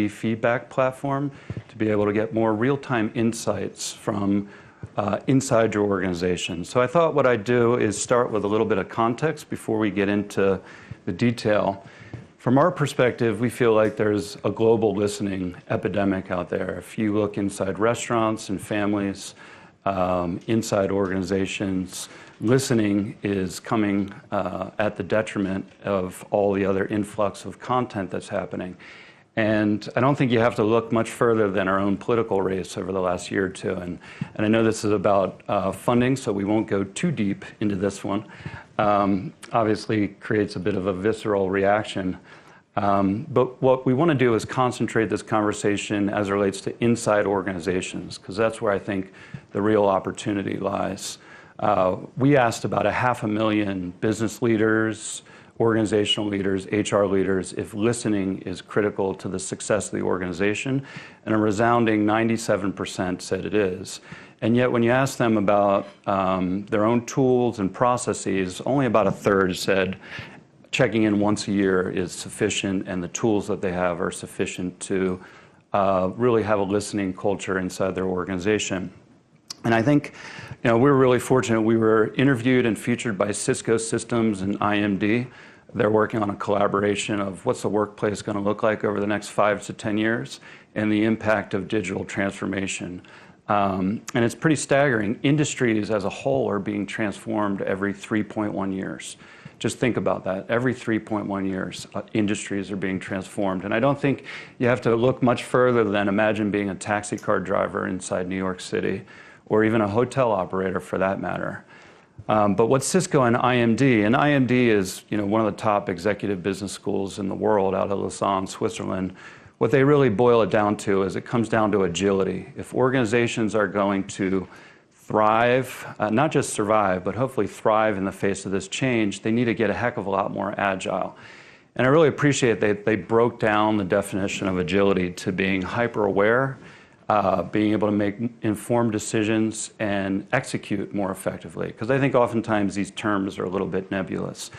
feedback platform to be able to get more real-time insights from inside your organization. So I thought what I'd do is start with a little bit of context before we get into the detail. From our perspective, we feel like there's a global listening epidemic out there. If you look inside restaurants and families, inside organizations, listening is coming at the detriment of all the other influx of content that's happening. And I don't think you have to look much further than our own political race over the last year or two. And I know this is about funding, so we won't go too deep into this one. Obviously creates a bit of a visceral reaction. But what we want to do is concentrate this conversation as it relates to inside organizations, because that's where I think the real opportunity lies. We asked about 500,000 business leaders, organizational leaders, HR leaders, if listening is critical to the success of the organization, and a resounding 97% said it is. And yet when you ask them about their own tools and processes, only about a third said checking in once a year is sufficient, and the tools that they have are sufficient to really have a listening culture inside their organization. And I think, we were really fortunate. We were interviewed and featured by Cisco Systems and IMD. They're working on a collaboration of what's the workplace going to look like over the next 5 to 10 years and the impact of digital transformation. And it's pretty staggering. Industries as a whole are being transformed every 3.1 years. Just think about that. Every 3.1 years, industries are being transformed. And I don't think you have to look much further than imagine being a taxi car driver inside New York City, or even a hotel operator for that matter. But what Cisco and IMD is one of the top executive business schools in the world out of Lausanne, Switzerland. What they really boil it down to is it comes down to agility. If organizations are going to thrive, not just survive, but hopefully thrive in the face of this change, they need to get a heck of a lot more agile. And I really appreciate they broke down the definition of agility to being hyper-aware, being able to make informed decisions and execute more effectively. Because I think oftentimes these terms are a little bit nebulous.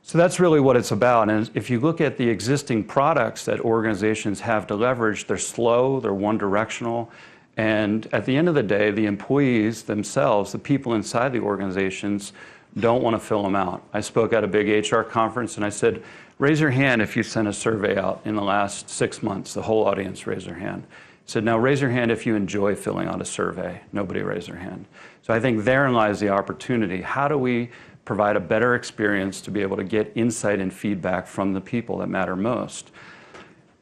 So that's really what it's about. And if you look at the existing products that organizations have to leverage, they're slow, they're one-directional. And at the end of the day, the employees themselves, the people inside the organizations, don't want to fill them out. I spoke at a big HR conference and I said, raise your hand if you sent a survey out in the last 6 months. The whole audience raised their hand. I said, now raise your hand if you enjoy filling out a survey. Nobody raised their hand. So I think therein lies the opportunity. How do we provide a better experience to be able to get insight and feedback from the people that matter most?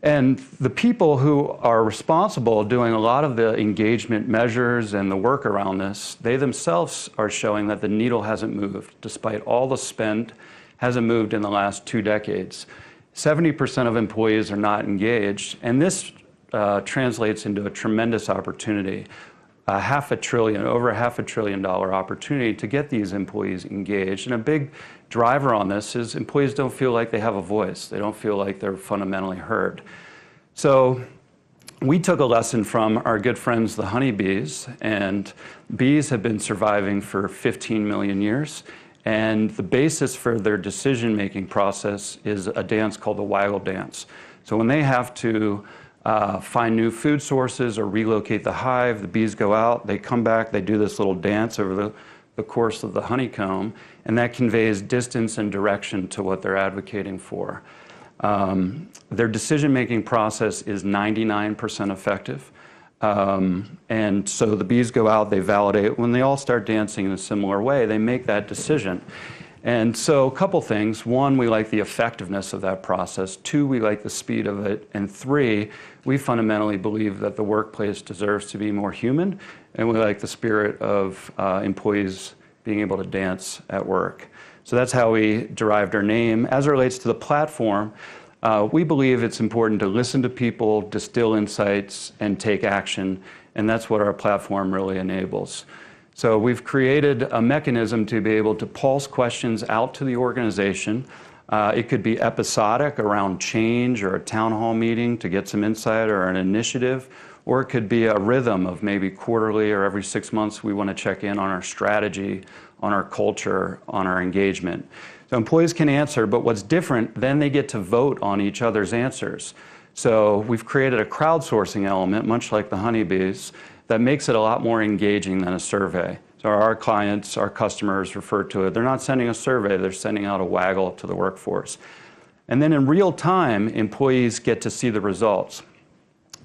And the people who are responsible doing a lot of the engagement measures and the work around this, they themselves are showing that the needle hasn't moved. Despite all the spend, hasn't moved in the last 2 decades. 70% of employees are not engaged, and this translates into a tremendous opportunity. Over $500 billion opportunity to get these employees engaged. And a big driver on this is employees don't feel like they have a voice. They don't feel like they're fundamentally heard. So we took a lesson from our good friends, the honeybees, and bees have been surviving for 15 million years. And the basis for their decision-making process is a dance called the Waggl dance. So when they have to find new food sources or relocate the hive, the bees go out, they come back, they do this little dance over the course of the honeycomb, and that conveys distance and direction to what they're advocating for. Their decision-making process is 99% effective. And so the bees go out, they validate. When they all start dancing in a similar way, they make that decision. And so a couple things. 1, we like the effectiveness of that process. 2, we like the speed of it. And 3, we fundamentally believe that the workplace deserves to be more human, and we like the spirit of employees being able to dance at work. So that's how we derived our name. As it relates to the platform, we believe it's important to listen to people, distill insights, and take action, and that's what our platform really enables. So we've created a mechanism to be able to pulse questions out to the organization. It could be episodic around change or a town hall meeting to get some insight or an initiative, or it could be a rhythm of maybe quarterly or every 6 months we want to check in on our strategy, on our culture, on our engagement. So employees can answer, but what's different, then they get to vote on each other's answers. So we've created a crowdsourcing element, much like the honeybees, that makes it a lot more engaging than a survey. So our clients, our customers refer to it. They're not sending a survey, they're sending out a Waggl to the workforce. And then in real time, employees get to see the results.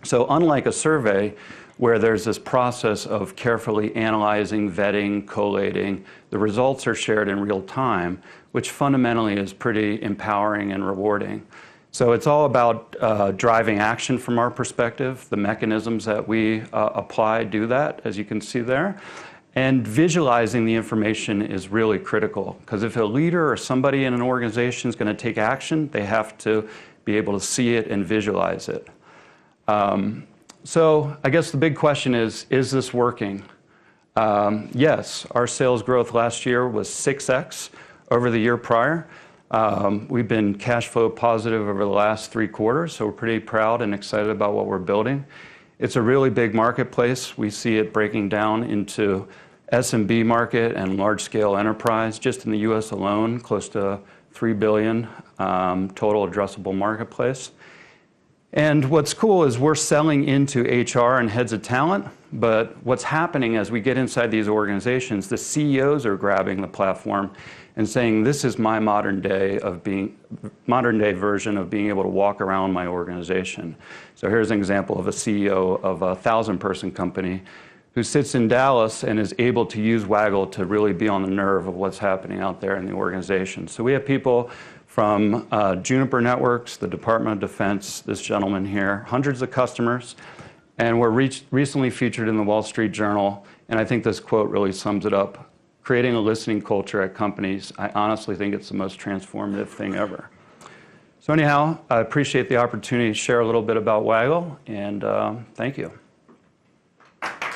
So unlike a survey, where there's this process of carefully analyzing, vetting, collating, the results are shared in real time, which fundamentally is pretty empowering and rewarding. So it's all about driving action from our perspective. The mechanisms that we apply do that, as you can see there. And visualizing the information is really critical, because if a leader or somebody in an organization is going to take action, they have to be able to see it and visualize it. So I guess the big question is this working? Yes, our sales growth last year was 6x over the year prior. We've been cash flow positive over the last 3 quarters, so we're pretty proud and excited about what we're building. It's a really big marketplace. We see it breaking down into SMB market and large-scale enterprise. Just in the US alone, close to $3 billion total addressable marketplace. And what's cool is we're selling into HR and heads of talent, but what's happening as we get inside these organizations, the CEOs are grabbing the platform and saying, this is my modern day version of being able to walk around my organization. So here's an example of a CEO of a 1,000-person company who sits in Dallas and is able to use Waggl to really be on the nerve of what's happening out there in the organization. So we have people from Juniper Networks, the Department of Defense, this gentleman here, hundreds of customers, and we're recently featured in the Wall Street Journal, and I think this quote really sums it up. Creating a listening culture at companies, I honestly think it's the most transformative thing ever. So anyhow, I appreciate the opportunity to share a little bit about Waggl, and thank you.